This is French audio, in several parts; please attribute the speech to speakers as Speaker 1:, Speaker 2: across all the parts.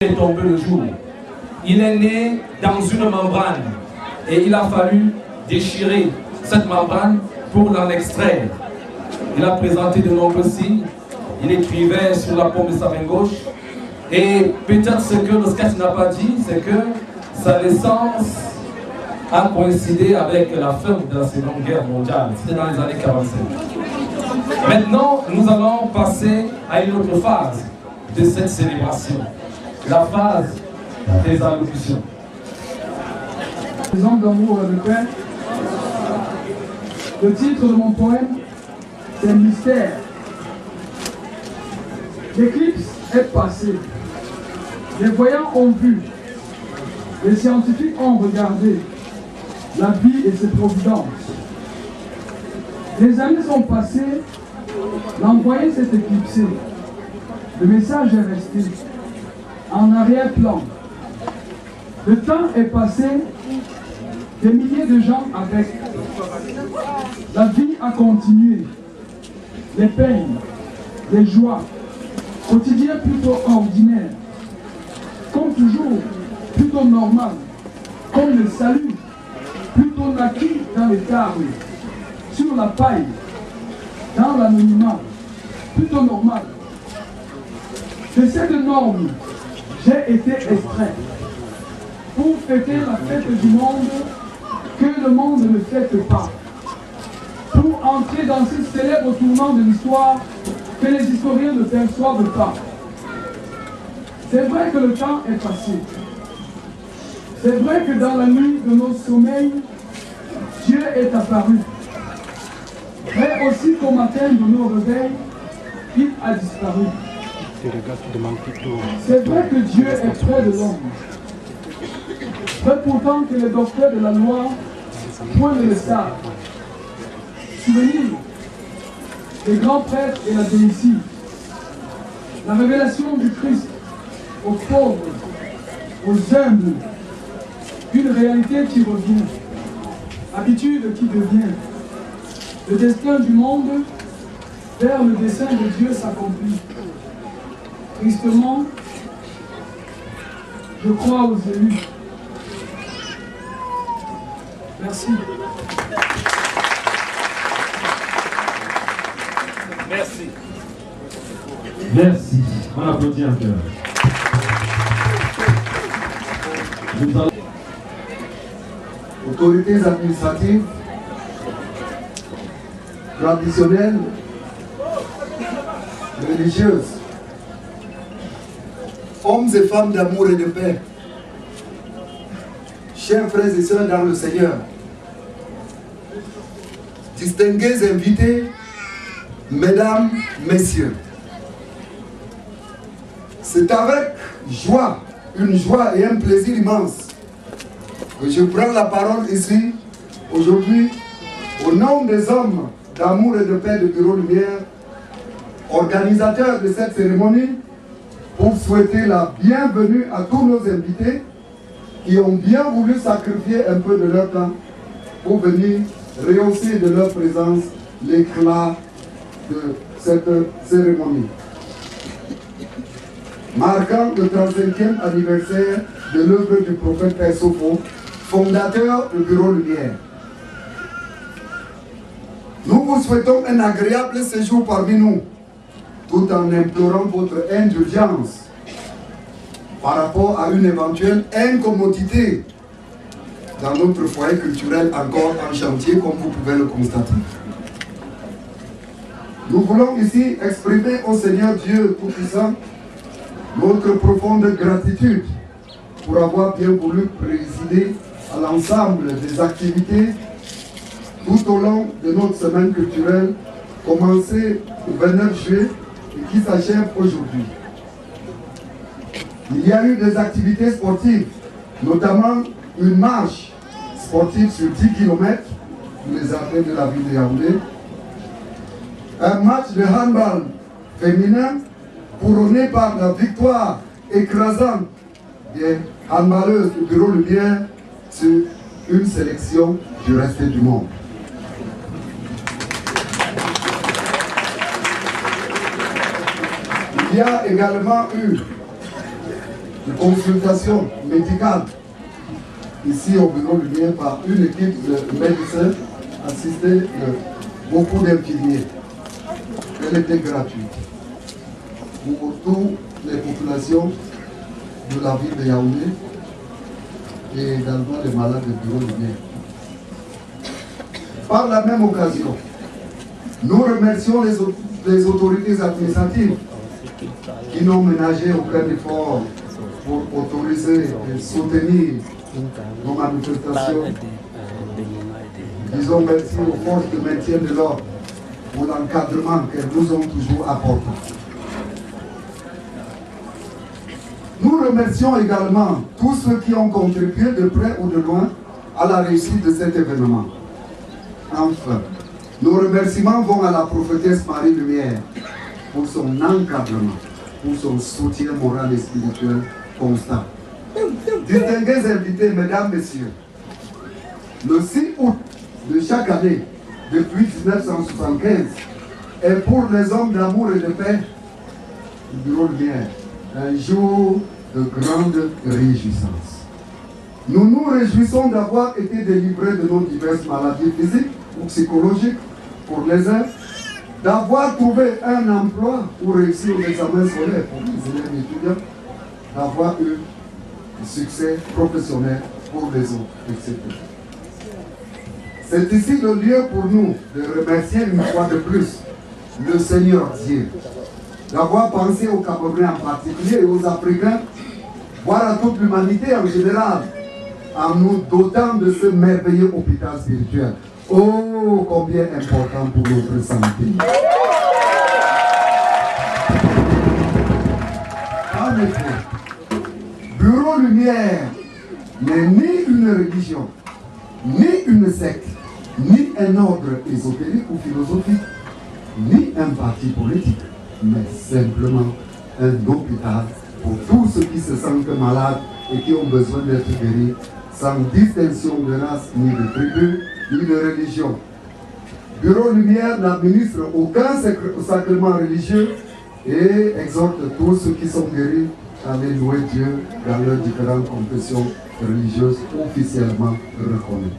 Speaker 1: est tombé le jour. Il est né dans une membrane et il a fallu déchirer cette membrane pour l'en extraire. Il a présenté de nombreux signes. Il écrivait sur la paume de sa main gauche. Et peut-être ce que le sketch n'a pas dit, c'est que sa naissance a coïncidé avec la fin de la Seconde Guerre mondiale. C'était dans les années 45. Maintenant, nous allons passer à une autre phase de cette célébration. La phase des allocutions.
Speaker 2: Les hommes d'amour et de paix. Le titre de mon poème, c'est Mystère. L'éclipse est passée. Les voyants ont vu. Les scientifiques ont regardé la vie et ses providences. Les années sont passées. L'envoyé s'est éclipsé. Le message est resté en arrière-plan. Le temps est passé. Des milliers de gens avec. La vie a continué. Les peines, les joies, quotidien plutôt ordinaire. Comme toujours, plutôt normal. Comme le salut, plutôt naquit dans les tables, sur la paille, dans l'anonymat, plutôt normal. De cette norme, j'ai été extrait pour fêter la fête du monde que le monde ne fête pas. Pour entrer dans ce célèbre tournant de l'histoire que les historiens ne perçoivent pas. C'est vrai que le temps est passé. C'est vrai que dans la nuit de nos sommeils, Dieu est apparu. Mais aussi qu'au matin de nos réveils, il a disparu. C'est vrai que Dieu est près de l'homme. Mais pourtant que les docteurs de la loi, point ne le savent. Souvenir des grands prêtres et la déicie, la révélation du Christ aux pauvres, aux humbles, une réalité qui revient, habitude qui devient, le destin du monde vers le dessein de Dieu s'accomplit. Tristement, je crois aux élus. Merci.
Speaker 1: Merci.
Speaker 3: Merci. On applaudit un peu.
Speaker 4: Autorités administratives, traditionnelles, religieuses, hommes et femmes d'amour et de paix, chers frères et sœurs dans le Seigneur, distingués invités, mesdames, messieurs, c'est avec joie, une joie et un plaisir immense que je prends la parole ici, aujourd'hui, au nom des hommes d'amour et de paix de Bureau Lumière, organisateurs de cette cérémonie, pour souhaiter la bienvenue à tous nos invités qui ont bien voulu sacrifier un peu de leur temps pour venir rehausser de leur présence l'éclat de cette cérémonie. Marquant le 35e anniversaire de l'œuvre du prophète Père Sopho, fondateur du Bureau Lumière. Nous vous souhaitons un agréable séjour parmi nous, tout en implorant votre indulgence par rapport à une éventuelle incommodité dans notre foyer culturel encore en chantier, comme vous pouvez le constater. Nous voulons ici exprimer au Seigneur Dieu Tout-Puissant notre profonde gratitude pour avoir bien voulu présider à l'ensemble des activités tout au long de notre semaine culturelle, commencée le 29 juillet et qui s'achève aujourd'hui. Il y a eu des activités sportives, notamment une marche sportive sur 10 km pour les athlètes de la ville de Yaoundé, un match de handball féminin couronné par la victoire écrasante des handballeuses du Bureau Lumière sur une sélection du reste du monde. Il y a également eu de consultation médicale ici au bureau Lumière par une équipe de médecins assistés de beaucoup d'infirmiers. Elle était gratuite pour toutes les populations de la ville de Yaoundé et également les malades du bureau Lumière. Par la même occasion, nous remercions les autorités administratives qui n'ont ménagé aucun effort pour autoriser et soutenir nos manifestations. Disons merci aux forces de maintien de l'ordre pour l'encadrement qu'elles nous ont toujours apporté. Nous remercions également tous ceux qui ont contribué de près ou de loin à la réussite de cet événement. Enfin, nos remerciements vont à la prophétesse Marie Lumière pour son encadrement, pour son soutien moral et spirituel constant. Distingués invités, mesdames, messieurs, le 6 août de chaque année, depuis 1975, est pour les hommes d'amour et de paix du bureau Lumière un jour de grande réjouissance. Nous nous réjouissons d'avoir été délivrés de nos diverses maladies physiques ou psychologiques pour les uns, d'avoir trouvé un emploi ou réussi aux examens scolaires pour les élèves étudiants, d'avoir eu un succès professionnel pour les autres, etc. C'est ici le lieu pour nous de remercier une fois de plus le Seigneur Dieu, d'avoir pensé aux Camerounais en particulier et aux Africains, voire à toute l'humanité en général, en nous dotant de ce merveilleux hôpital spirituel. Oh, combien important pour notre santé. En effet, Bureau Lumière n'est ni une religion, ni une secte, ni un ordre ésotérique ou philosophique, ni un parti politique, mais simplement un hôpital pour tous ceux qui se sentent malades et qui ont besoin d'être guéris, sans distinction de race, ni de tribu, ni de religion. Bureau Lumière n'administre aucun sacrement religieux et exhorte tous ceux qui sont guéris à aller louer Dieu dans leurs différentes confessions religieuses officiellement reconnues.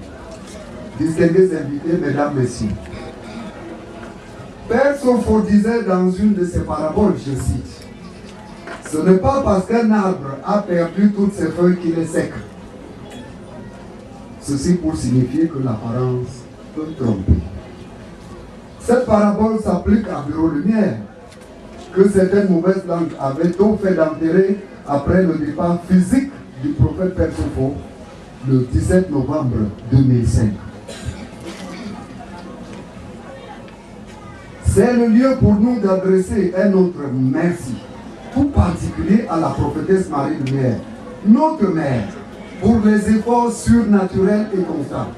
Speaker 4: Distingués invités, mesdames, messieurs, Père Sopho disait dans une de ses paraboles, je cite, « Ce n'est pas parce qu'un arbre a perdu toutes ses feuilles qu'il est sec. » Ceci pour signifier que l'apparence peut tromper. Cette parabole s'applique à Bureau Lumière, que certaines mauvaises langues avaient tôt fait d'enterrer après le départ physique du prophète Père Sopho le 17 novembre 2005. C'est le lieu pour nous d'adresser un autre merci, tout particulier à la prophétesse Marie Lumière, notre mère, pour les efforts surnaturels et constants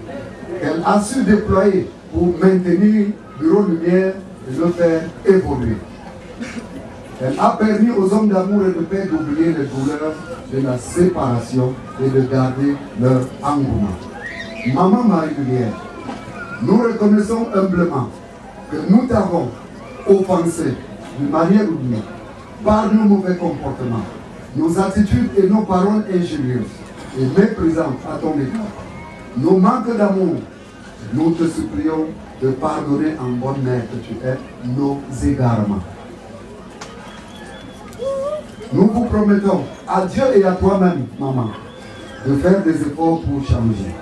Speaker 4: qu'elle a su déployer pour maintenir Bureau Lumière et le faire évoluer. Elle a permis aux hommes d'amour et de paix d'oublier les douleurs de la séparation et de garder leur engouement. Maman Marie Lumière, nous reconnaissons humblement que nous t'avons offensé d'une manière ou d'une autre par nos mauvais comportements, nos attitudes et nos paroles injurieuses et méprisantes à ton égard, nos manques d'amour. Nous te supplions de pardonner en bonne mère que tu es nos égarements. Nous vous promettons à Dieu et à toi-même, maman, de faire des efforts pour changer.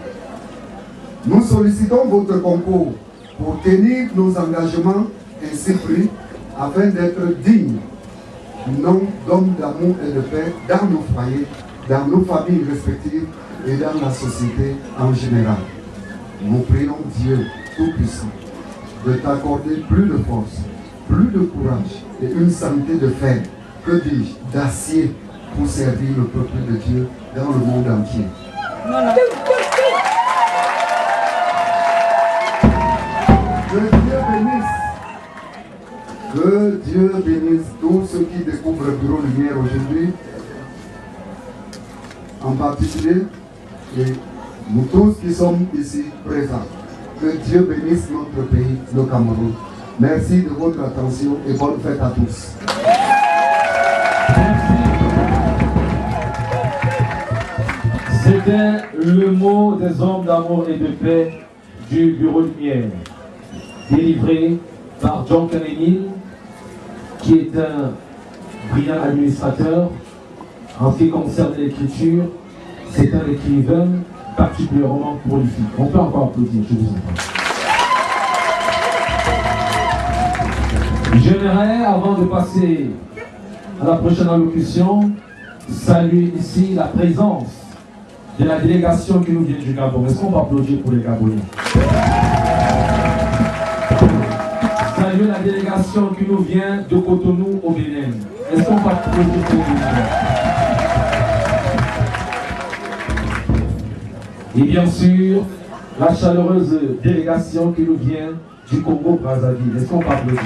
Speaker 4: Nous sollicitons votre concours pour tenir nos engagements ainsi pris afin d'être dignes du nom d'hommes d'amour et de paix dans nos foyers, dans nos familles respectives et dans la société en général. Nous prions Dieu Tout-Puissant de t'accorder plus de force, plus de courage et une santé de fer, que dis-je, d'acier pour servir le peuple de Dieu dans le monde entier. Que Dieu bénisse tous ceux qui découvrent le Bureau Lumière aujourd'hui, en particulier, et nous tous qui sommes ici présents. Que Dieu bénisse notre pays, le Cameroun. Merci de votre attention et bonne fête à tous.
Speaker 1: le mot des hommes d'amour et de paix du Bureau de Lumière, délivré par John Kennedy, qui est un brillant administrateur en ce qui concerne l'écriture. C'est un écrivain particulièrement prolifique. On peut encore applaudir, je vous en prie. J'aimerais, avant de passer à la prochaine allocution, saluer ici la présence de la délégation qui nous vient du Gabon. Est-ce qu'on peut applaudir pour les Gabonais? Saluer la délégation qui nous vient de Cotonou au Bénin. Est-ce qu'on peut applaudir pour les Bénin? Et bien sûr, la chaleureuse délégation qui nous vient du Congo-Brazzaville. Est-ce qu'on peut applaudir?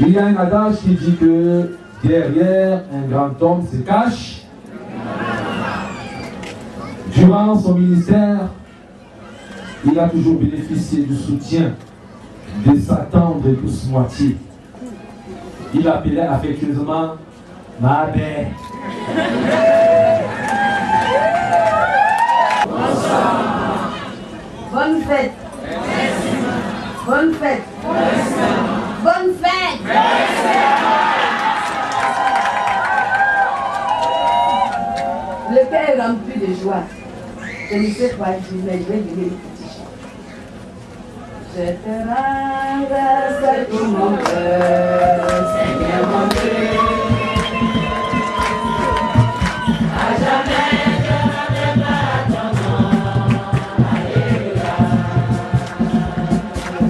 Speaker 1: Il y a un adage qui dit que derrière un grand homme se cache. Durant son ministère, il a toujours bénéficié du soutien de sa tendre et douce moitié. Il appelait affectueusement ma mère.
Speaker 3: Bonne fête. Bonne fête. Bonne fête. Le cœur est rempli de joie. Je ne sais pas dire, mais je vais donner le petit chant. Je te rends grâce à tout mon cœur, Seigneur mon Dieu. À jamais je rendrai pas ton nom. Alléluia. Je te rends grâce à tout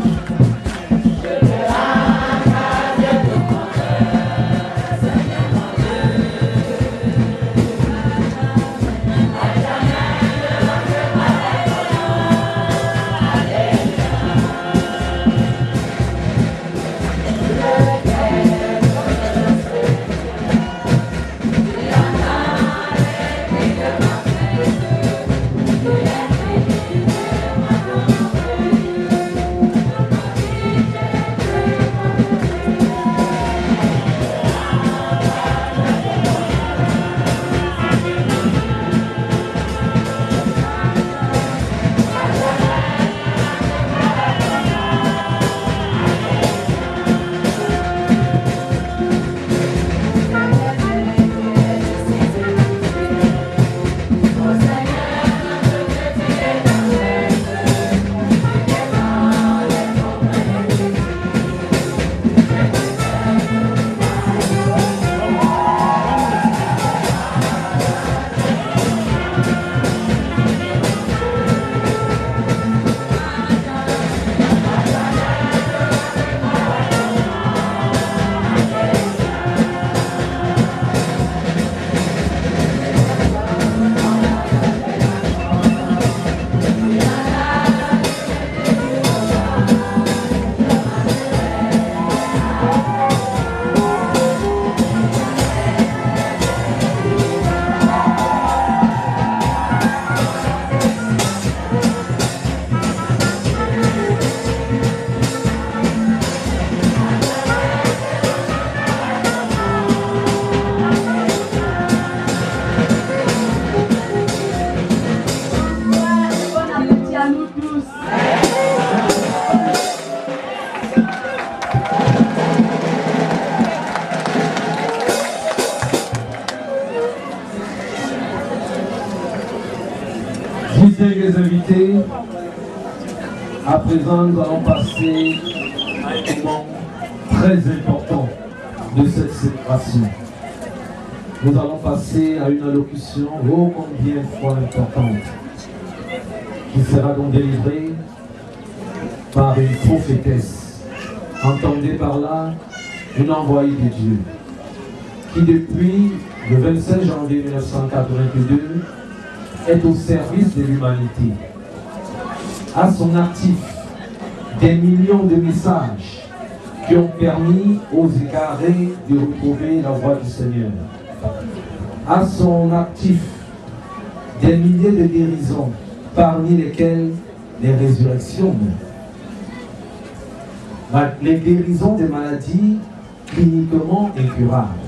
Speaker 3: mon cœur, Seigneur mon Dieu. À jamais je rendrai pas ton nom. Alléluia.
Speaker 1: Distingués invités, à présent nous allons passer à un moment très important de cette célébration. Nous allons passer à une allocution ô combien de fois importante, qui sera donc délivrée par une prophétesse. Entendez par là une envoyée de Dieu, qui depuis le 27 janvier 1982 est au service de l'humanité. À son actif, des millions de messages qui ont permis aux égarés de retrouver la voie du Seigneur. À son actif, des milliers de guérisons, parmi lesquelles les résurrections. Les guérisons des maladies cliniquement incurables.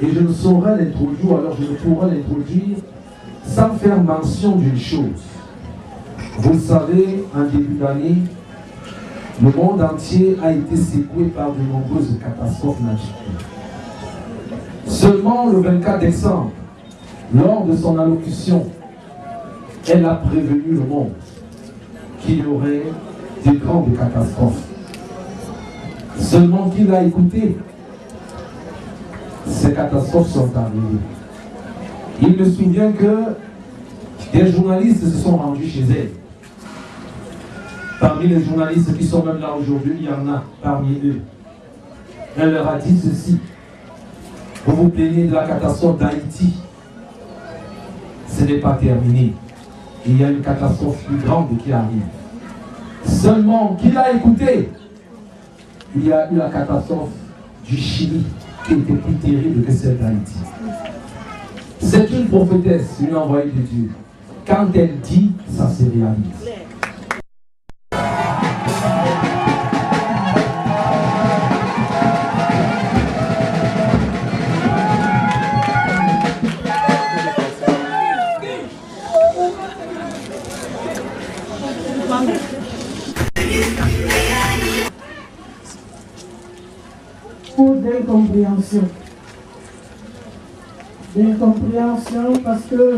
Speaker 1: Et je ne saurais l'introduire, ou alors je ne pourrais l'introduire sans faire mention d'une chose. Vous le savez, en début d'année, le monde entier a été secoué par de nombreuses catastrophes naturelles. Seulement le 24 décembre, lors de son allocution, elle a prévenu le monde qu'il y aurait des grandes catastrophes. Seulement qu'il a écouté, ces catastrophes sont arrivées. Il me souvient que des journalistes se sont rendus chez elle. Parmi les journalistes qui sont même là aujourd'hui, il y en a parmi eux. Elle leur a dit ceci: vous vous plaignez de la catastrophe d'Haïti. Ce n'est pas terminé. Il y a une catastrophe plus grande qui arrive. Seulement qu'il a écouté, il y a eu la catastrophe du Chili qui était plus terrible que celle d'Haïti. C'est une prophétesse, une envoyée de Dieu. Quand elle dit, ça se réalise.
Speaker 5: D'incompréhension. D'incompréhension parce que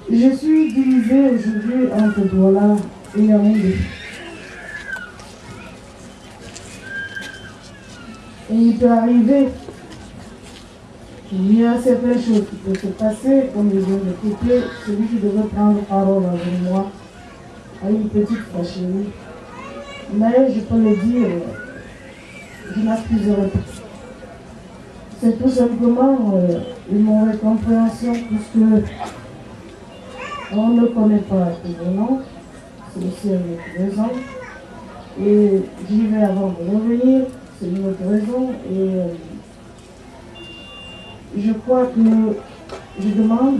Speaker 5: je suis divisée aujourd'hui entre Douala et Yaoundé. Et il peut arriver qu'il y a certaines choses qui peuvent se passer, comme je viens d'écouter, celui qui devait prendre parole avec moi a une petite fâcherie. Mais je peux le dire, je n'accuserai pas. C'est tout simplement une mauvaise compréhension puisque on ne connaît pas tout le nom, c'est aussi une autre raison. Et j'y vais avant de revenir, c'est une autre raison. Et je crois que je demande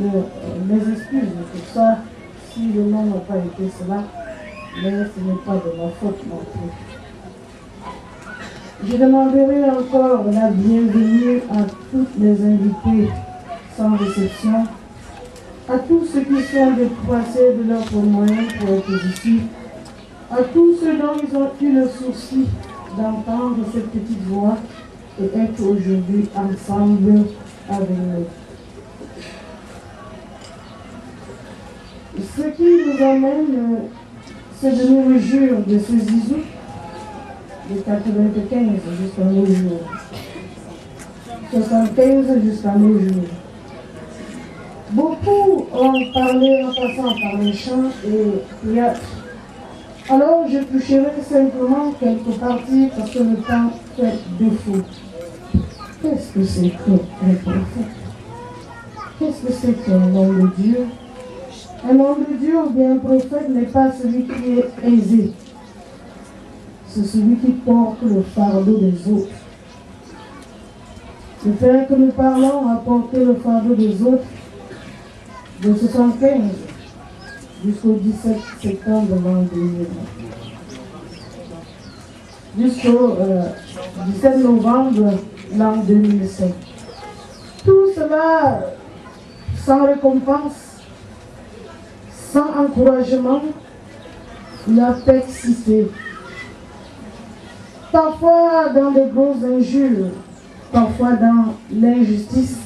Speaker 5: mes excuses pour ça, si le nom n'a pas été cela. Mais ce n'est pas de ma faute non plus. Je demanderai encore la bienvenue à toutes les invités sans réception, à tous ceux qui sont dépassés de leurs moyens pour être ici, à tous ceux dont ils ont eu le souci d'entendre cette petite voix et être aujourd'hui ensemble avec nous. Ce qui nous amène, c'est de nous réjouir de ce Zizou, de 95 jusqu'à nos jours, 75 jusqu'à nos jours. Beaucoup ont parlé en passant par les chants et théâtre. Alors je toucherai simplement quelques parties parce que le temps fait défaut. Qu'est-ce que c'est qu'un prophète? Qu'est-ce que c'est qu'un homme de Dieu? Un homme de Dieu ou bien un prophète n'est pas celui qui est aisé. C'est celui qui porte le fardeau des autres. Le frère que nous parlons a porté le fardeau des autres de 75 jusqu'au 17 septembre l'an 2000. Jusqu'au 17 novembre l'an 2005. Tout cela sans récompense, sans encouragement, la persister. Parfois dans de grosses injures, parfois dans l'injustice.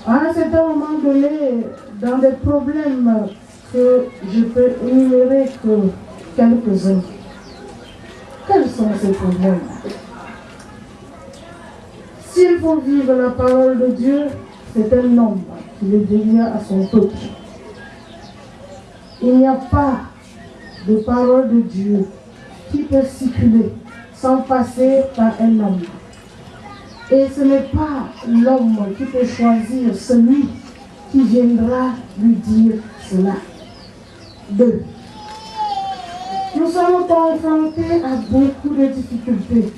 Speaker 5: À un certain moment donné, dans des problèmes que je peux énumérer que quelques-uns. Quels sont ces problèmes? S'il faut vivre la parole de Dieu, c'est un homme qui le dévient à son peuple. Il n'y a pas de parole de Dieu qui peut circuler sans passer par un homme. Et ce n'est pas l'homme qui peut choisir celui qui viendra lui dire cela. 2. Nous sommes confrontés à beaucoup de difficultés.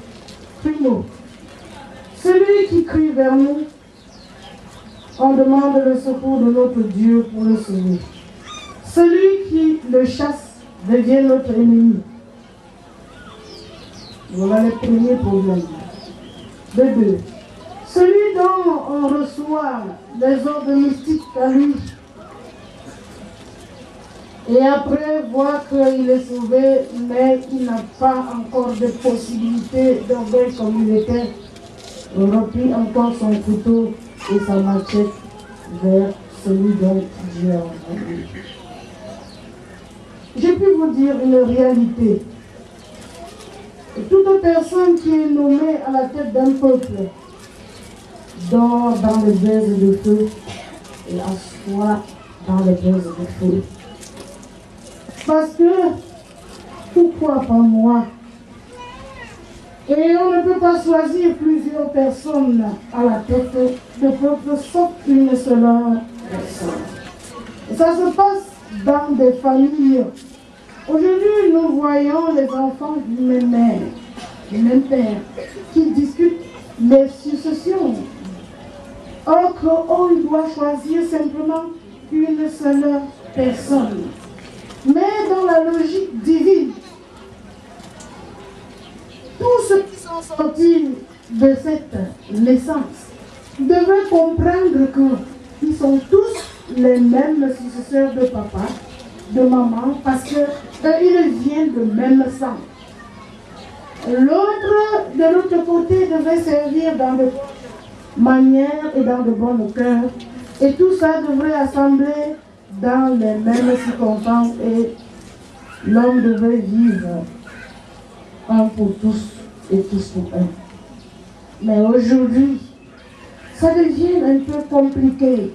Speaker 5: Primo, celui qui crie vers nous, on demande le secours de notre Dieu pour le sauver. Celui qui le chasse devient notre ennemi. Voilà le premier problème. De deux, celui dont on reçoit les ordres mystiques à lui, et après voir qu'il est sauvé, mais il n'a pas encore de possibilité d'orgueil comme il était, on replie encore son couteau et sa machette vers celui dont Dieu a envoyé. Je peux vous dire une réalité. Toute personne qui est nommée à la tête d'un peuple dort dans les braises de feu et assoit dans les braises de feu. Parce que, pourquoi pas moi? Et on ne peut pas choisir plusieurs personnes à la tête de peuple sauf une seule personne. Et ça se passe dans des familles. Aujourd'hui, nous voyons les enfants du même mère, du même père, qui discutent les successions. Or qu'on doit choisir simplement une seule personne. Mais dans la logique divine, tous ceux qui sont sortis de cette naissance devaient comprendre qu'ils sont tous les mêmes successeurs de papa, de maman, parce qu'ils viennent de même sang. L'autre, de l'autre côté, devait servir dans de bonnes manières et dans de bons cœurs. Et tout ça devrait assembler dans les mêmes circonstances et l'homme devait vivre un pour tous et tous pour un. Mais aujourd'hui, ça devient un peu compliqué.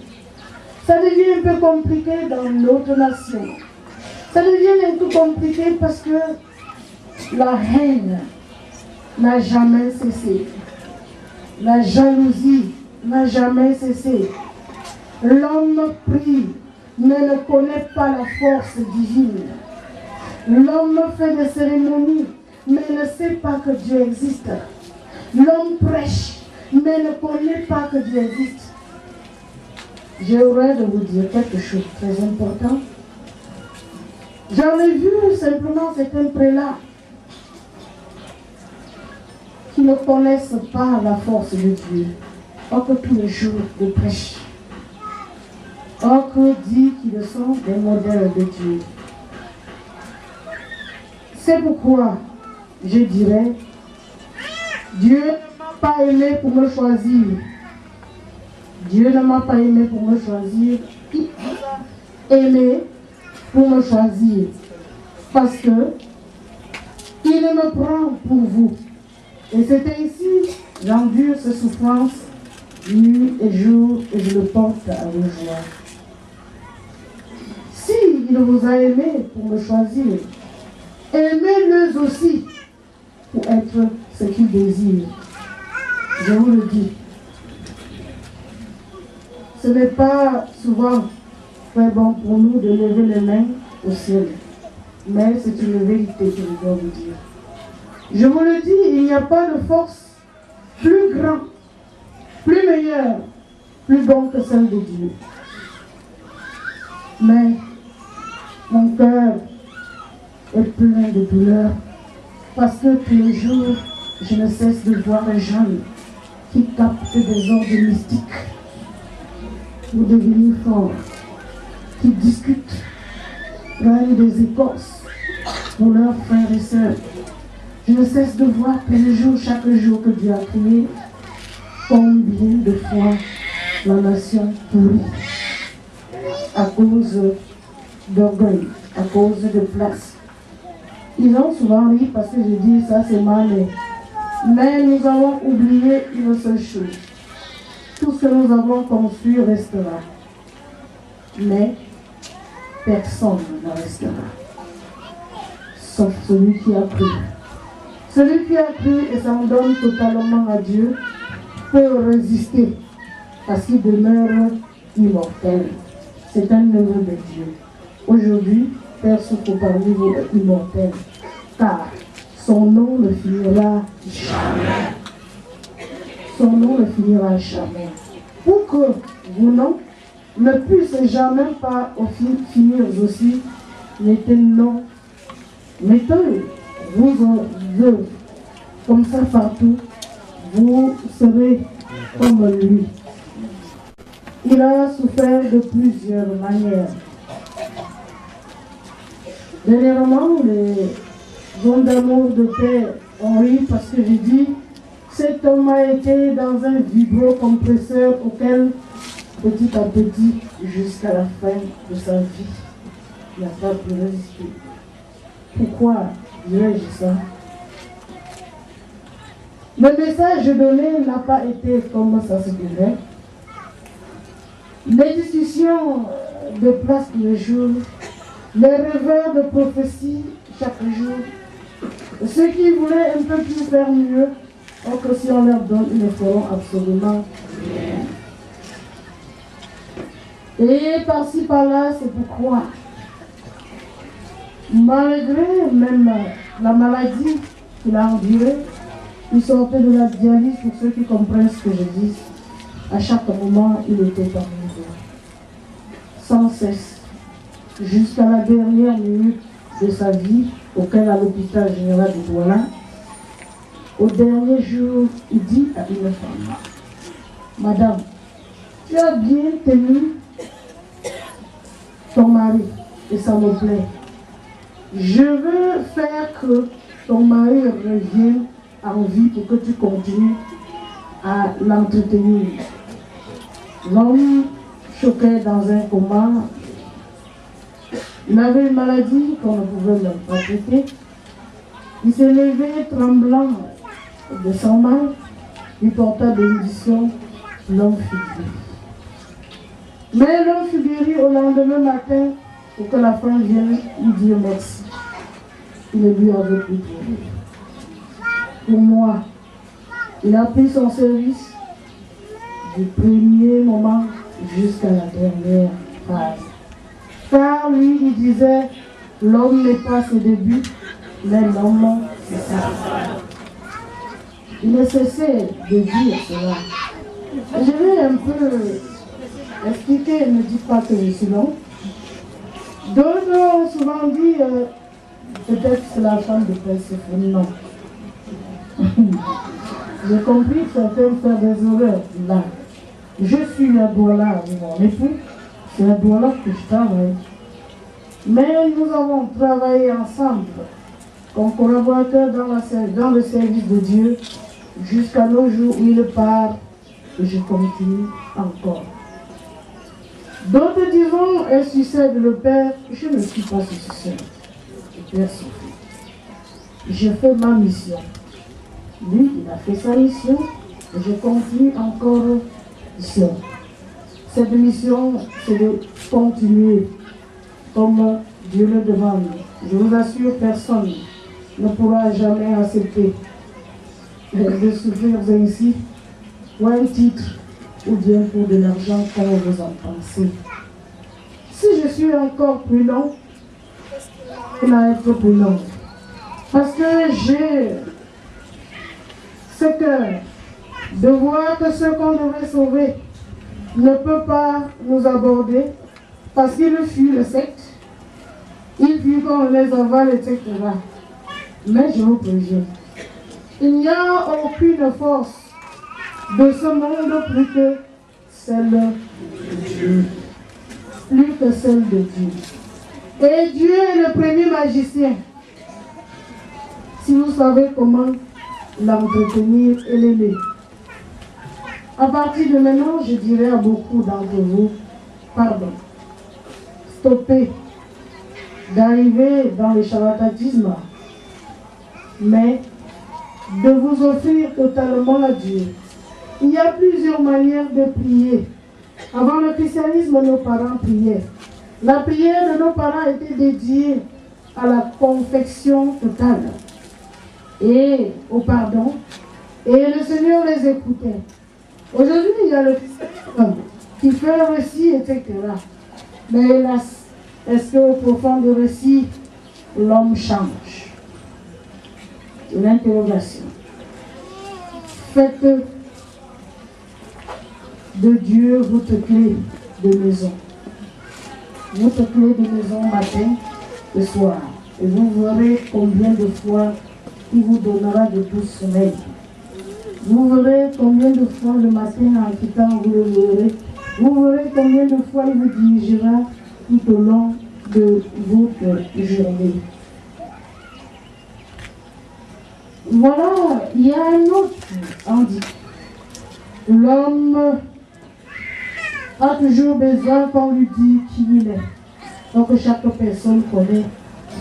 Speaker 5: Ça devient un peu compliqué dans notre nation. Ça devient un peu compliqué parce que la haine n'a jamais cessé. La jalousie n'a jamais cessé. L'homme prie, mais ne connaît pas la force divine. L'homme fait des cérémonies, mais ne sait pas que Dieu existe. L'homme prêche, mais ne connaît pas que Dieu existe. J'aimerais de vous dire quelque chose de très important. J'en ai vu simplement certains prélats qui ne connaissent pas la force de Dieu. Or que tous les jours ils prêchent. Or que dit qu'ils sont des modèles de Dieu. C'est pourquoi je dirais, Dieu ne m'a pas aimé pour me choisir. Dieu ne m'a pas aimé pour me choisir. Il m'a aimé pour me choisir. Parce que il me prend pour vous. Et c'est ainsi, j'endure ces souffrances nuit et jour et je le porte à vos joies. Si il vous a aimé pour me choisir, aimez-le aussi pour être ce qu'il désire. Je vous le dis. Ce n'est pas souvent très bon pour nous de lever les mains au ciel. Mais c'est une vérité que je dois vous dire. Je vous le dis, il n'y a pas de force plus grande, plus meilleure, plus bonne que celle de Dieu. Mais mon cœur est plein de douleur parce que tous les jours, je ne cesse de voir les jeunes qui captent des ordres mystiques pour devenir forts, qui discutent, prennent des écorces pour leurs frères et sœurs. Je ne cesse de voir tous les jours, chaque jour que Dieu a créé, combien de fois la nation pourrit à cause d'orgueil, à cause de place. Ils ont souvent ri parce que je dis ça c'est mal. Mais nous avons oublié une seule chose. Tout ce que nous avons conçu restera. Mais personne ne restera. Sauf celui qui a cru. Celui qui a cru et s'en donne totalement à Dieu peut résister parce qu'il demeure immortel. C'est un œuvre de Dieu. Aujourd'hui, Père souffre parmi vous immortel, car son nom ne finira jamais. Son nom ne finira jamais. Pour que vous ne puissiez jamais pas finir aussi, mettez vos œuvres comme ça partout, vous serez comme lui. Il a souffert de plusieurs manières. Dernièrement, les hommes d'amour de paix ont ri parce que j'ai dit cet homme a été dans un vibrocompresseur auquel, petit à petit, jusqu'à la fin de sa vie, il n'a pas pu résister. Pourquoi dirais-je ça? Le message donné n'a pas été comme ça se devait. Les discussions de place tous les jours, les rêveurs de prophétie chaque jour, ceux qui voulaient un peu plus faire mieux, or que si on leur donne, ils le feront absolument rien. Et par-ci par-là, c'est pourquoi, malgré même la maladie qu'il a endurée, il sortait de la dialyse, pour ceux qui comprennent ce que je dis. À chaque moment, il était parmi nous, sans cesse, jusqu'à la dernière minute de sa vie, auquel à l'hôpital général de Douala. Au dernier jour, il dit à une femme, « Madame, tu as bien tenu ton mari, et ça me plaît. Je veux faire que ton mari revienne en vie pour que tu continues à l'entretenir. » L'homme, choqué dans un coma, il avait une maladie qu'on ne pouvait même pas traiter. Il s'est levé tremblant de son mal, il porta bénédiction, l'homme fut guéri. Mais l'homme fut guéri au lendemain matin pour que la femme vienne lui dire merci. Il ne lui avait plus trouvé. Pour moi, il a pris son service du premier moment jusqu'à la dernière phase. Car lui, il disait, l'homme n'est pas ses débuts, mais l'homme, c'est ça. Il ne cessait de dire cela. Je vais un peu expliquer, ne dis pas que je suis long. D'autres ont souvent dit, peut-être c'est la femme de Perséphone, non. J'ai compris que certains font des erreurs là. Je suis à Douala avec mon époux, c'est à Douala que je travaille. Mais nous avons travaillé ensemble comme collaborateurs dans le service de Dieu jusqu'à nos jours où il part et je continue encore. D'autres diront, elle succède le Père, je ne suis pas successeur. Le Père suffit. Je fais ma mission. Lui, il a fait sa mission et je continue encore mission. Cette mission, c'est de continuer comme Dieu le demande. Je vous assure, personne ne pourra jamais accepter de souffrir ainsi pour un titre ou bien pour de l'argent comme vous en pensez. Si je suis encore plus long, il va être plus long. Parce que j'ai ce cœur de voir que ce qu'on devrait sauver ne peut pas nous aborder parce qu'il fuit le secte, il fuit qu'on les avale, etc. Mais je vous préviens, il n'y a aucune force de ce monde plus que celle de Dieu. Plus que celle de Dieu. Et Dieu est le premier magicien. Si vous savez comment l'entretenir et l'aimer. À partir de maintenant, je dirais à beaucoup d'entre vous, pardon, stoppez d'arriver dans le charlatanisme, mais de vous offrir totalement à Dieu. Il y a plusieurs manières de prier. Avant le christianisme, nos parents priaient. La prière de nos parents était dédiée à la confection totale et au pardon. Et le Seigneur les écoutait. Aujourd'hui, il y a le christianisme qui fait un récit, etc. Mais hélas, est-ce qu'au profond du récit, l'homme change? C'est l'interrogation. Faites de Dieu votre clé de maison. Votre clé de maison matin et soir. Et vous verrez combien de fois il vous donnera de doux sommeil. Vous verrez combien de fois le matin en quittant vous le verrez. Vous verrez combien de fois il vous dirigera tout au long de votre journée. Voilà, il y a un autre handicap. L'homme a toujours besoin qu'on lui dise qui il est. Donc chaque personne connaît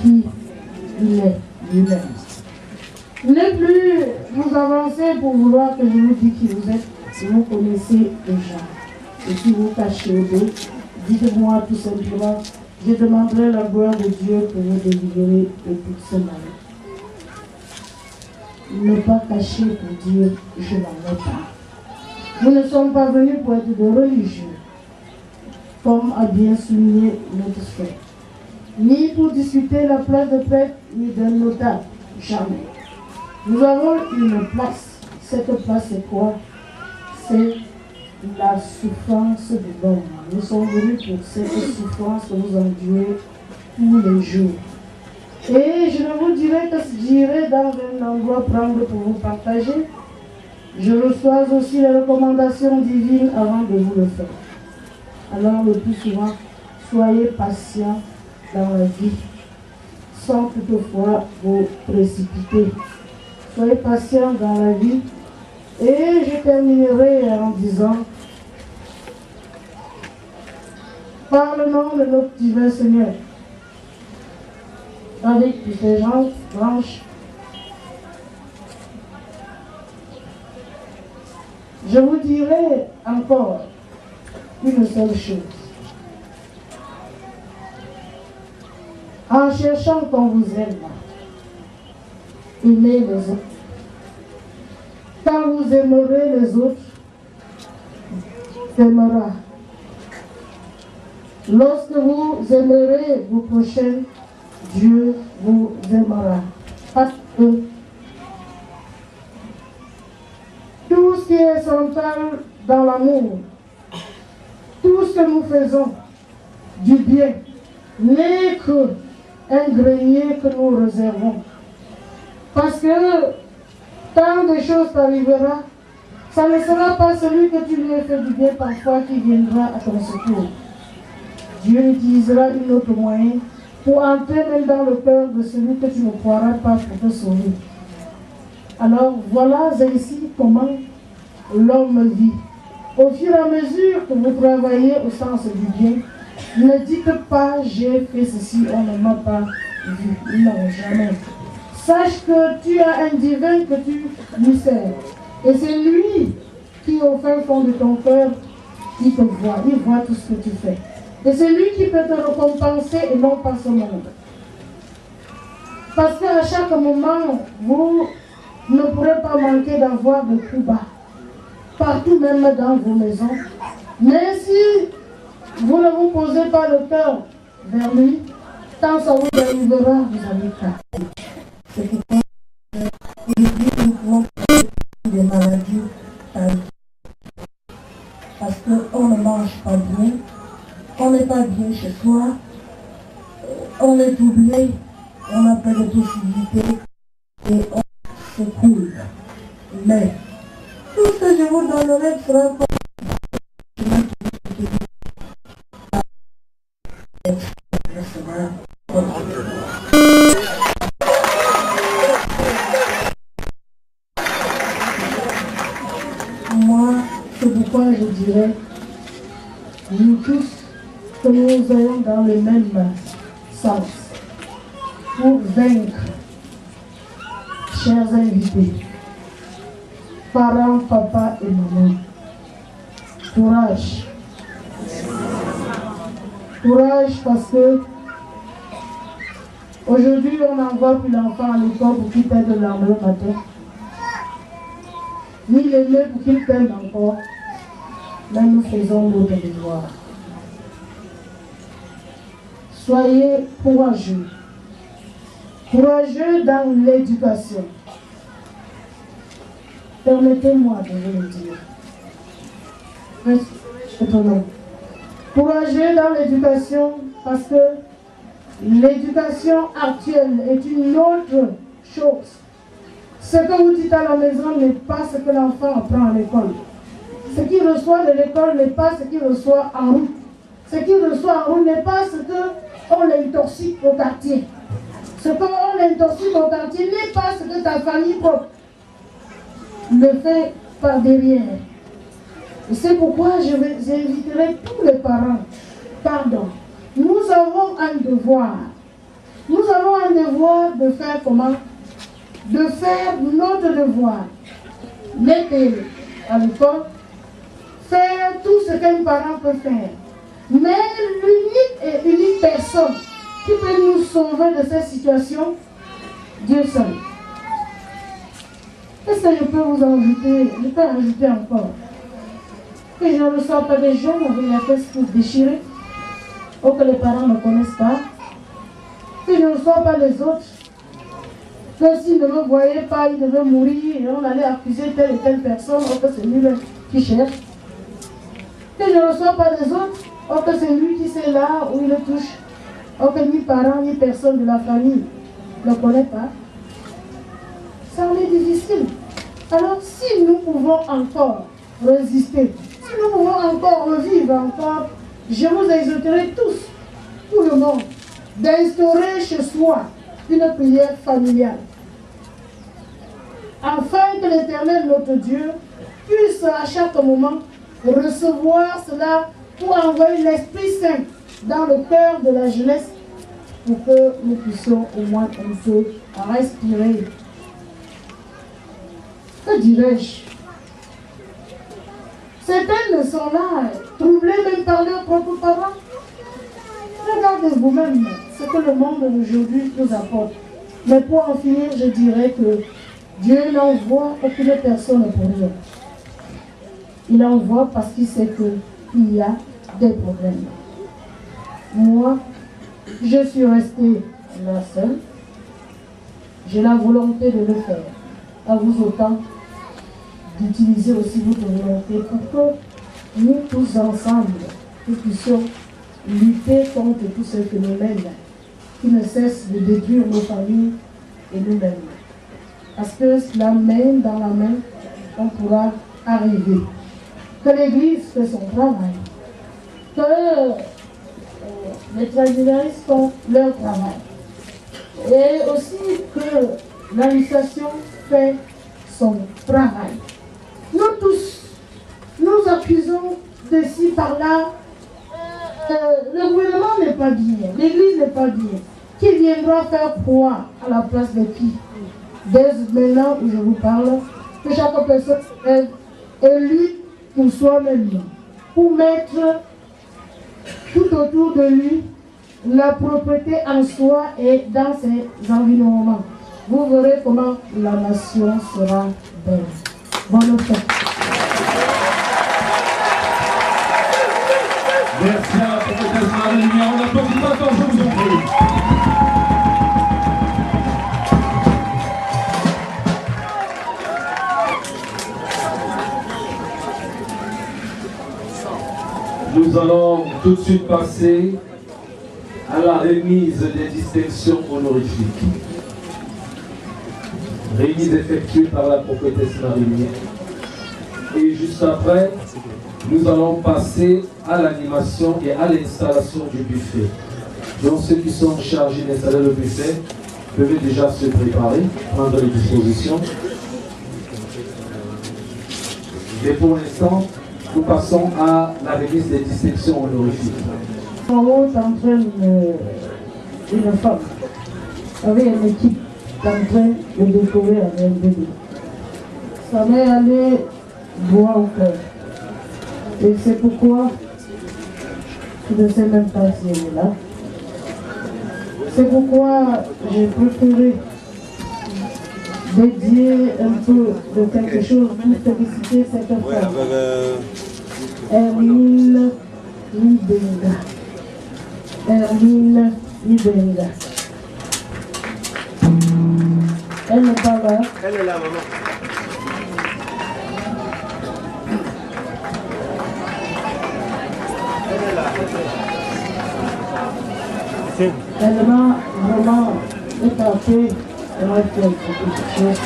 Speaker 5: qui il est lui-même. Ne plus vous avancez pour vouloir que je vous dise qui vous êtes, si vous connaissez déjà. Et si vous cachez au dos, dites-moi tout simplement, je demanderai la gloire de Dieu pour vous délivrer de toute ce mal. Ne pas cacher pour dire je n'en ai pas. Nous ne sommes pas venus pour être de religieux, comme a bien souligné notre frère, ni pour discuter la place de prêtre ni d'un notable, jamais. Nous avons une place. Cette place c'est quoi? C'est la souffrance de l'homme. Nous sommes venus pour cette souffrance que vous endurez tous les jours. Et je ne vous dirai que j'irai dans un endroit prendre pour vous partager. Je reçois aussi les recommandations divines avant de vous le faire. Alors le plus souvent, soyez patients dans la vie, sans toutefois vous précipiter. Soyez patients dans la vie. Et je terminerai en disant, par le nom de notre divin Seigneur, avec différentes branches, je vous dirai encore une seule chose. En cherchant qu'on vous aime, aimez les autres. Quand vous aimerez les autres, aimera. Lorsque vous aimerez vos prochains, Dieu vous aimera. Parce que tout ce qui est central dans l'amour, tout ce que nous faisons du bien, n'est qu'un grenier que nous réservons. Parce que quand des choses t'arriveront, ça ne sera pas celui que tu lui as fait du bien parfois qui viendra à ton secours. Dieu utilisera un autre moyen pour entrer même dans le cœur de celui que tu ne croiras pas pour te sauver. Alors voilà ainsi comment l'homme vit. Au fur et à mesure que vous travaillez au sens du bien, ne dites pas j'ai fait ceci, on ne m'a pas vu. Non, jamais. Sache que tu as un divin que tu lui sers. Et c'est lui qui, au fin fond de ton cœur, il te voit. Il voit tout ce que tu fais. Et c'est lui qui peut te récompenser et non pas ce monde. Parce qu'à chaque moment, vous ne pourrez pas manquer d'avoir de coups bas. Partout, même dans vos maisons. Mais si vous ne vous posez pas le cœur vers lui, quand ça vous arrivera, vous allez casser. C'est pourquoi nous pouvons des maladies parce qu'on ne mange pas bien, on n'est pas bien chez soi, on est troublé, on a peu de possibilités et on se coule. Mais tout ce que je vous donnerai sera pour moi, c'est pourquoi je dirais, nous tous, que nous allons dans le même sens pour vaincre, chers invités, parents, papa et maman. Courage. Courage parce que aujourd'hui on n'envoie plus l'enfant à l'école pour qu'il t'aide le lendemain matin. Ni l'aîné pour qu'il t'aime encore. Mais nous faisons notre devoir. Soyez courageux. Courageux dans l'éducation. Permettez-moi de vous le dire. Courageux dans l'éducation parce que l'éducation actuelle est une autre chose Ce que vous dites à la maison n'est pas ce que l'enfant apprend à l'école. Ce qu'il reçoit de l'école n'est pas ce qu'il reçoit en route. Ce qu'il reçoit en route n'est pas ce qu'on l'intoxique au quartier. Ce qu'on l'intoxique au quartier n'est pas ce que ta famille propre le fait par derrière. Et c'est pourquoi j'inviterai tous les parents. Pardon. Nous avons un devoir. Nous avons un devoir de faire comment? De faire notre devoir. Mettez à l'école, faire tout ce qu'un parent peut faire. Mais l'unique et unique personne qui peut nous sauver de cette situation, Dieu seul. Qu'est-ce que je peux vous ajouter? Je peux ajouter encore. Que je ne reçois pas des jeunes avec la tête déchirée, ou que les parents ne connaissent pas. Que je ne reçois pas les autres. Que s'ils ne me voyaient pas, ils devaient mourir et on allait accuser telle et telle personne, ou que c'est lui qui cherche. Que je ne reçois pas les autres, ou que c'est lui qui sait là où il le touche. Ou que ni parents ni personne de la famille ne connaît pas. Ça en est difficile. Alors si nous pouvons encore résister, si nous pouvons encore revivre encore, je vous exhorterai tous, tout le monde, d'instaurer chez soi une prière familiale. Afin que l'Éternel, notre Dieu, puisse à chaque moment recevoir cela pour envoyer l'Esprit Saint dans le cœur de la jeunesse pour que nous puissions au moins un peu respirer. Que dirais-je? Certaines sont là, troublées même par leurs propres parents. Regardez vous-même ce que le monde d'aujourd'hui nous apporte. Mais pour en finir, je dirais que Dieu n'envoie aucune personne pour rien. Il envoie parce qu'il sait qu'il y a des problèmes. Moi, je suis restée là seule. J'ai la volonté de le faire. À vous autant d'utiliser aussi votre volonté pour que nous tous ensemble, nous puissions lutter contre tout ce phénomène qui ne cesse de détruire nos familles et nous-mêmes. Parce que la main dans la main, on pourra arriver. Que l'Église fait son travail. Que les traditionnalistes font leur travail. Et aussi que l'administration fait son travail. Nous tous, nous accusons de ci par là. Le gouvernement n'est pas bien, l'Église n'est pas bien. Qui viendra faire quoi à la place de qui? Dès maintenant où je vous parle, que chaque personne se lève et lutte pour soi-même, pour mettre tout autour de lui la propreté en soi et dans ses environnements. Vous verrez comment la nation sera belle. Bonne fête.
Speaker 1: Merci à la prophétesse Marie-Lumière. On n'applaudit pas quand je vous en prie. Nous allons tout de suite passer à la remise des distinctions honorifiques. Remise effectuée par la prophétesse Marie-Lumière. Et juste après, nous allons passer à l'animation et à l'installation du buffet. Donc ceux qui sont chargés d'installer le buffet peuvent déjà se préparer, prendre les dispositions. Et pour l'instant, nous passons à la remise des distinctions honorifiques.
Speaker 5: En haut, t'entraînes une femme avec une équipe qui est en train de décorer un bébé. Ça m'est allé droit au cœur. Et c'est pourquoi je ne sais même pas si elle est là. C'est pourquoi j'ai préféré dédier un peu de quelque chose pour féliciter cette femme. Hermine Ibenga. Hermine Ibenga. Elle n'est pas là.
Speaker 6: Elle est là, maman. Elle est là.
Speaker 5: Elle m'a vraiment écarté. Elle m'a fait quelque chose.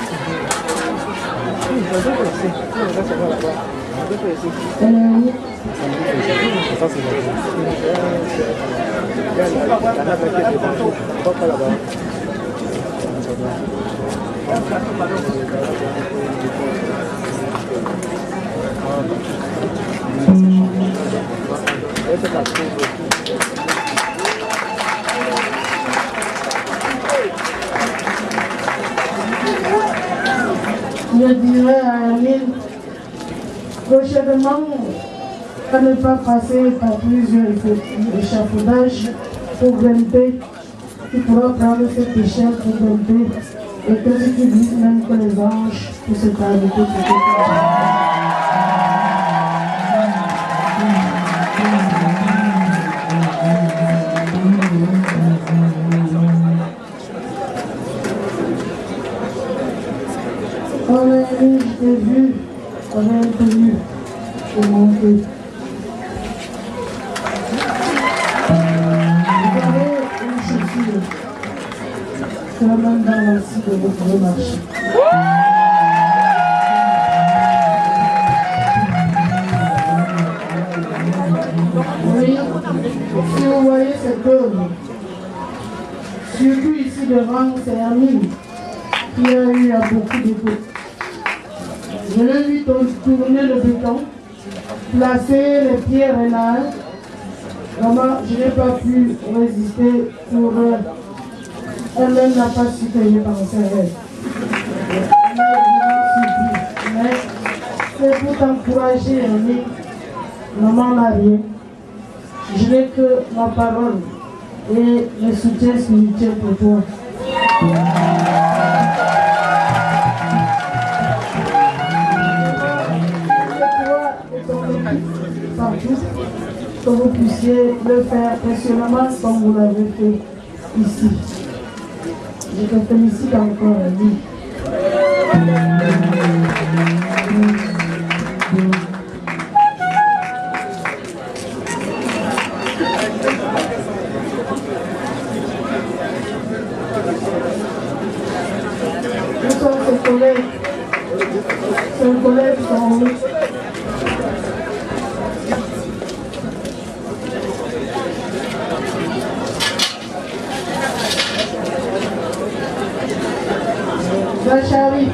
Speaker 5: Je dirais à Amine, prochainement, à ne pas passer par plusieurs échafaudages pour grimper. Tu pourras prendre cette échelle pour grimper. Et que si tu dis même que les anges pour se arrêter pour te je t'ai vu, j'avais inconnu, je t'ai monté. J'avais une chaussure, c'est la même dans la scie de votre marché. Oui, si vous voyez cet homme, surtout ici devant, c'est Amine, qui a eu à beaucoup d'écoute. Je l'ai vu tourner le béton, placer les pierres rénales. Vraiment, je n'ai pas pu résister pour elle-même n'a pas su que j'ai pensé à elle. Mais c'est pour t'encourager, Amine, maman mariée. Je n'ai que ma parole et le soutien spirituel pour toi. Que vous puissiez le faire impressionnamment comme vous l'avez fait ici. Je te félicite encore, Amine. Nous sommes ses collègues. Ses collègues sont Vachawi.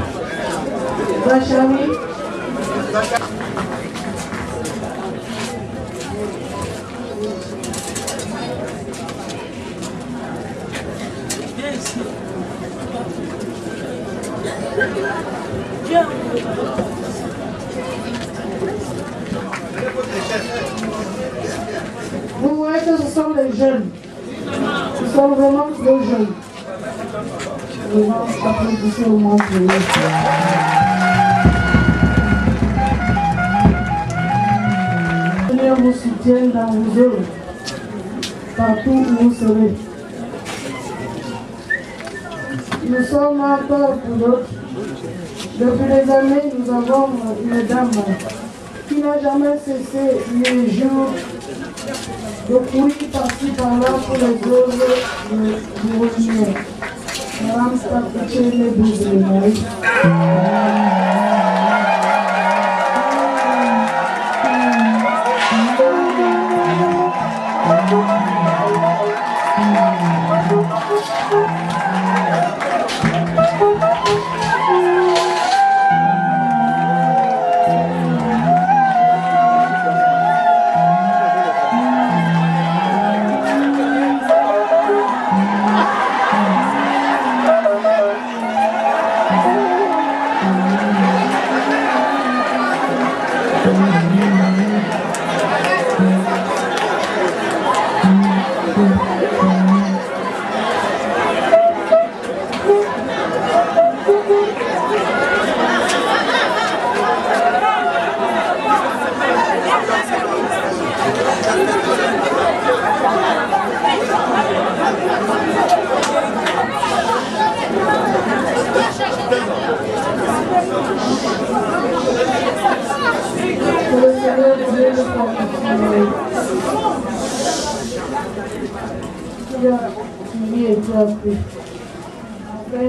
Speaker 5: Vous voyez que ce sont les jeunes. Ils sont vraiment trop jeunes. Vraiment, applaudissez au monde pour eux. Seigneur vous soutienne dans vos œuvres, partout où vous serez. Nous sommes encore pour d'autres. Depuis des années, nous avons une dame qui n'a jamais cessé les jours de courir par-ci par-là pour les œuvres du routier. Madame Stapichene Bouzoué.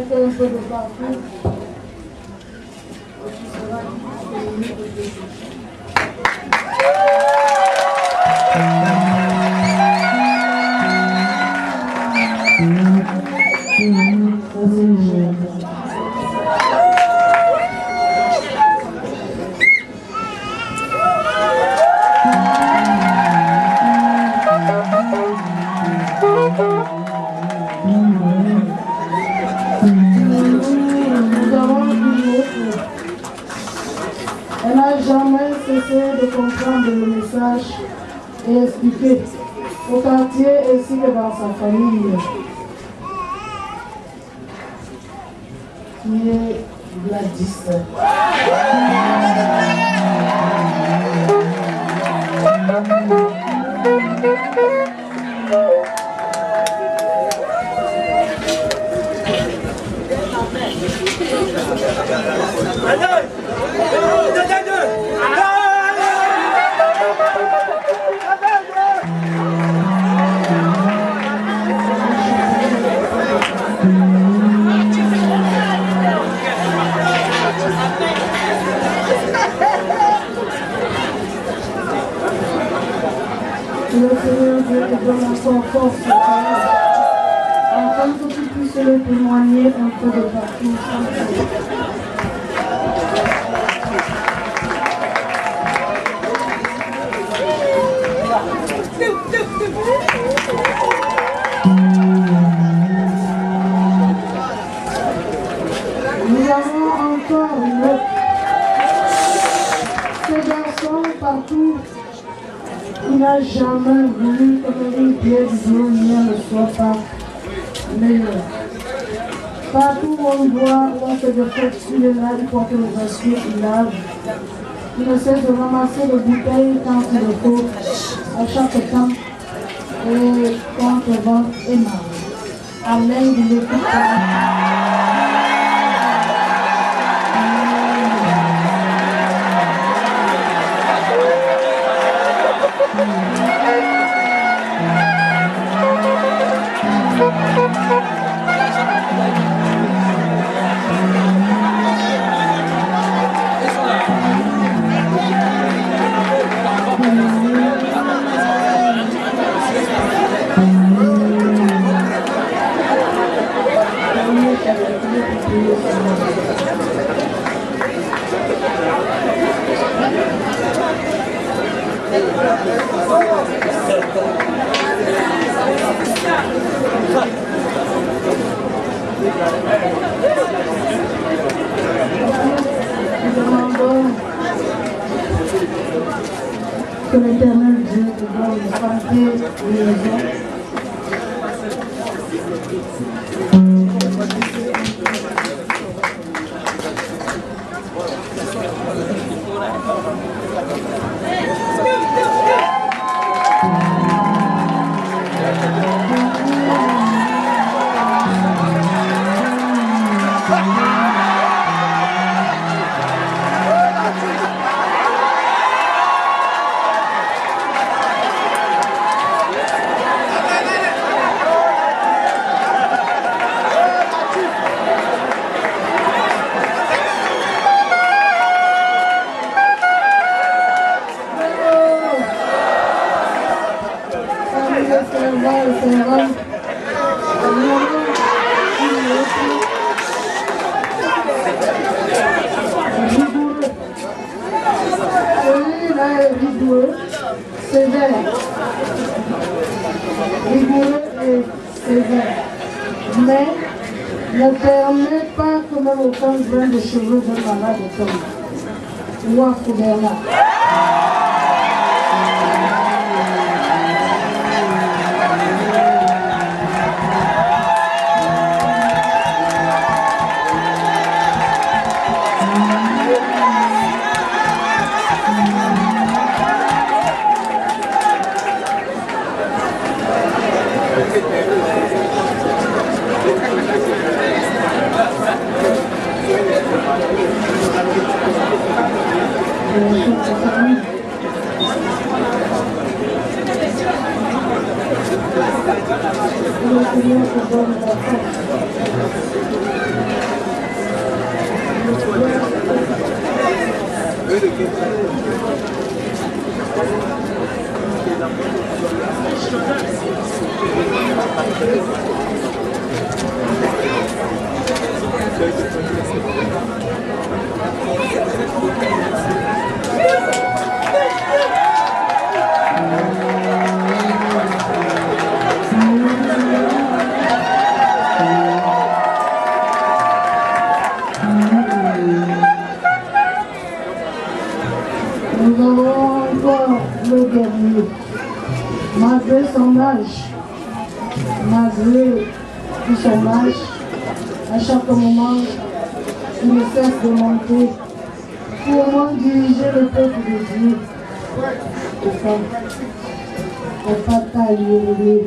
Speaker 5: Un peu de partout. Elle n'a jamais cessé de comprendre le message et expliquer au quartier ainsi que dans sa famille, qui est Gladys. Le Seigneur Dieu te donne encore force et courage, afin que tu puisses le témoigner un peu de partout sans faute. Nous avons encore une autre. Ce garçon partout, il n'a jamais voulu que une pièce du mien ne soit pas meilleure. Partout où on voit, où on fait des fêtes, il est là, il porte les assiettes, il lave. Il essaie de ramasser les bouteilles quand il le faut, à chaque temps, et quand le vent est mal. Amen, il écoute. Que l'Éternel Dieu te donne une santé et raison. Rigoureux et sévère, mais ne permet pas que même aucun grain de cheveux d'un malade tombe. Ou un fou Bernard. Le Seigneur te donne la force. son âge, à chaque moment, il ne cesse de monter pour au moins diriger le peuple de Dieu. Au papa lié.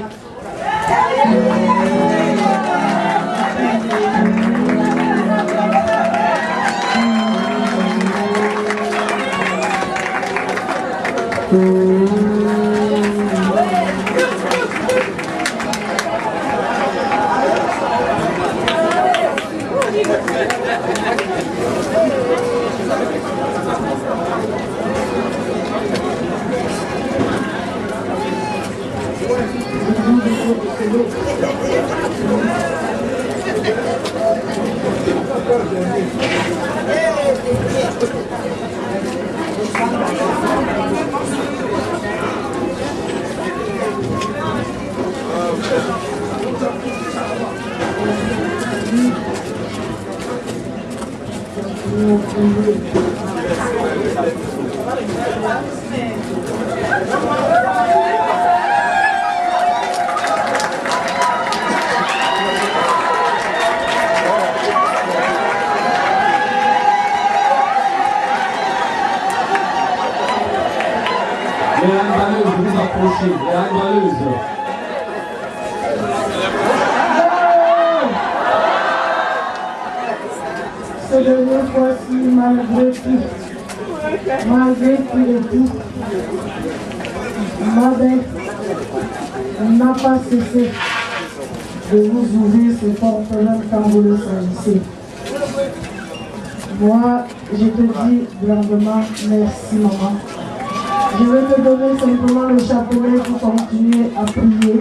Speaker 5: Cette dernière fois-ci, malgré tout et tout, ma belle n'a pas cessé de vous ouvrir ses porte-là quand vous le saisissez. Moi, je te dis grandement merci, maman. Je vais te donner simplement le chapelet pour continuer à prier.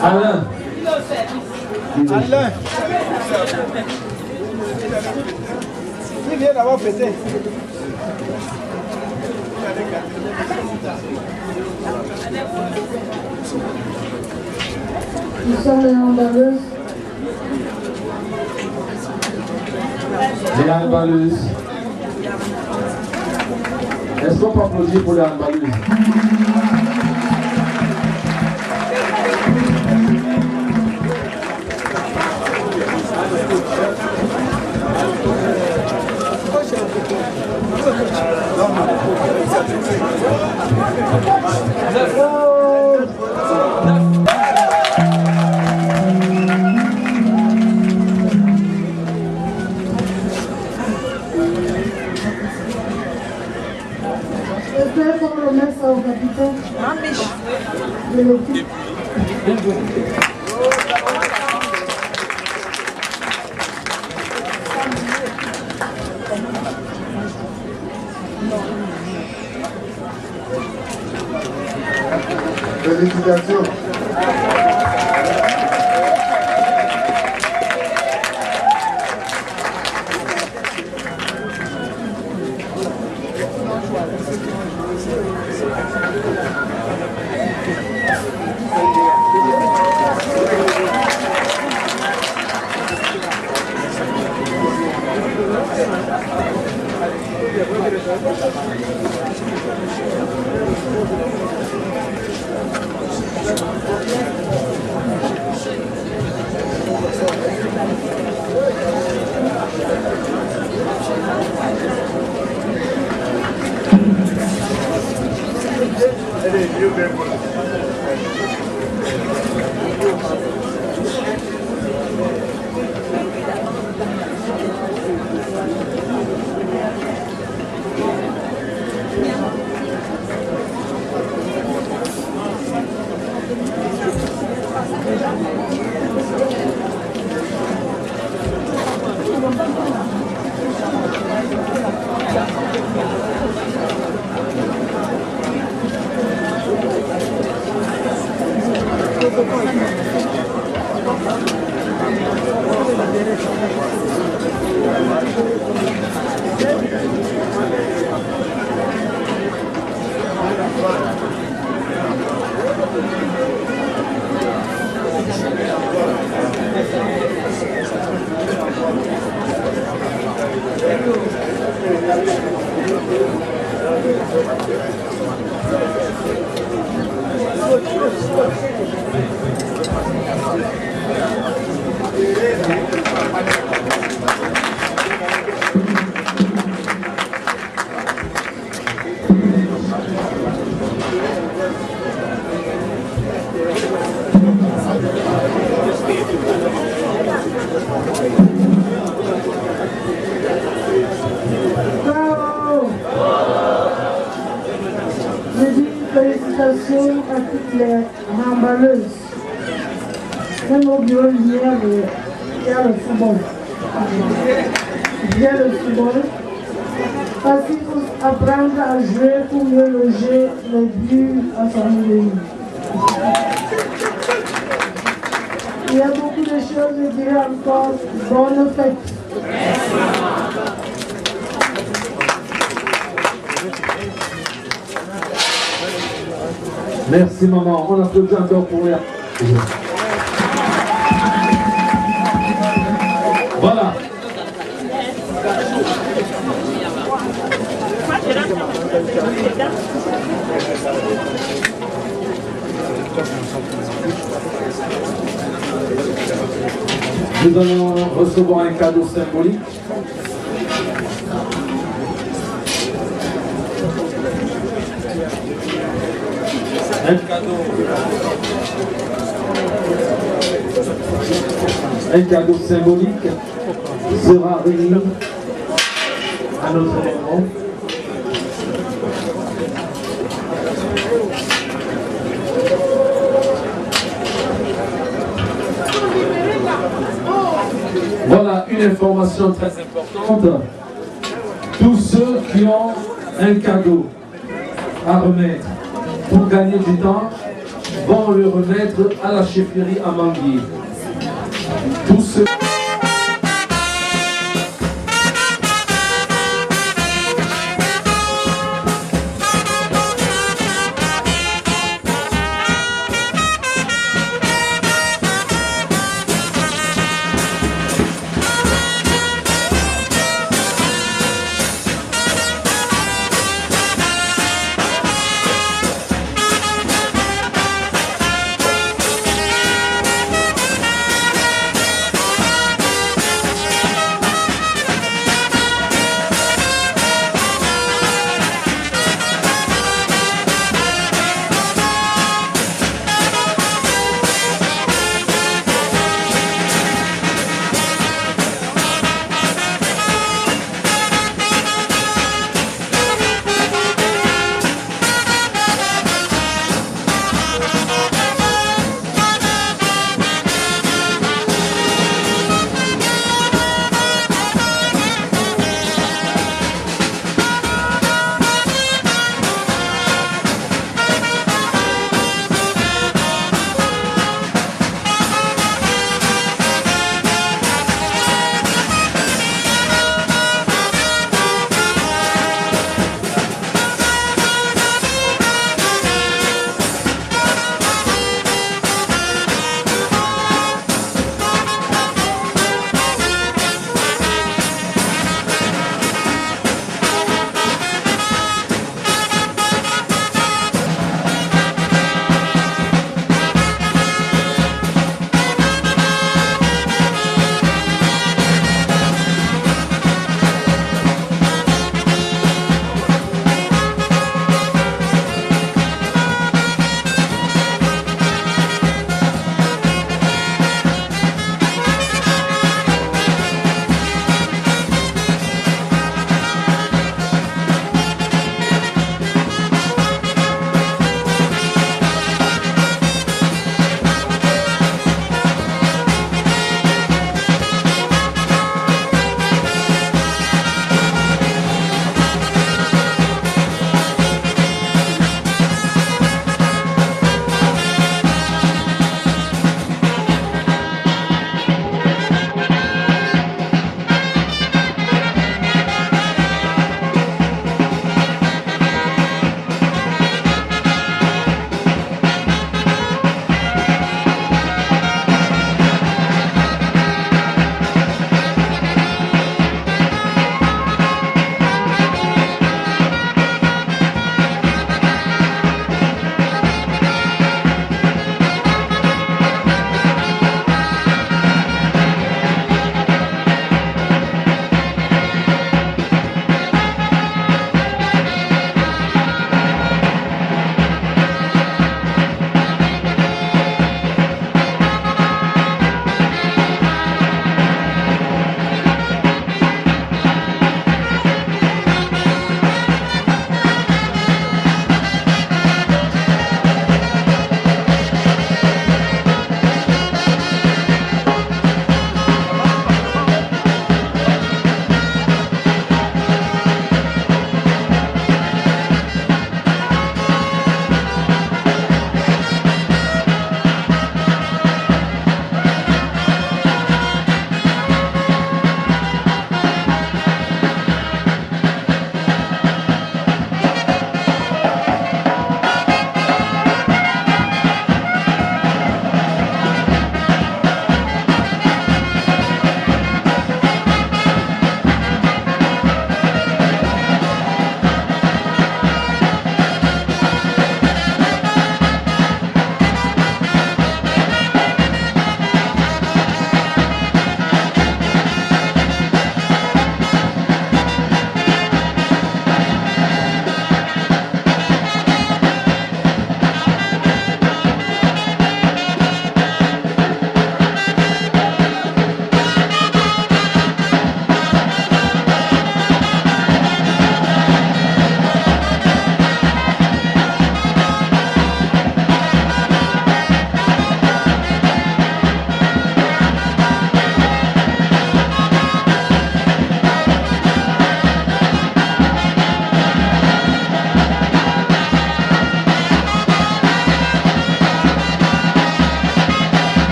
Speaker 1: Alain.
Speaker 6: Il vient d'avoir fêté.
Speaker 5: Nous sommes les handballeuses.
Speaker 1: Les handballeuses. Est-ce qu'on peut applaudir pour les handballeuses?
Speaker 5: J'espère qu'on remet ça au capitaine de l'équipe.
Speaker 4: Félicitations.
Speaker 5: Je dis félicitations à toutes les remballeuses. Même au bureau, il y a le football. Il y a le football. Parce qu'il faut apprendre à jouer pour mieux loger le but à son milieu. Il y a beaucoup de choses, je dirais encore, bonne fête.
Speaker 1: Merci maman, on applaudit encore pour les... Voilà. Nous allons recevoir un cadeau symbolique. Un cadeau symbolique sera remis à notre événement. Voilà une information très importante. Tous ceux qui ont un cadeau à remettre pour gagner du temps vont le remettre à la chefferie à Manguier. Tous ceux...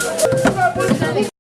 Speaker 7: Jannick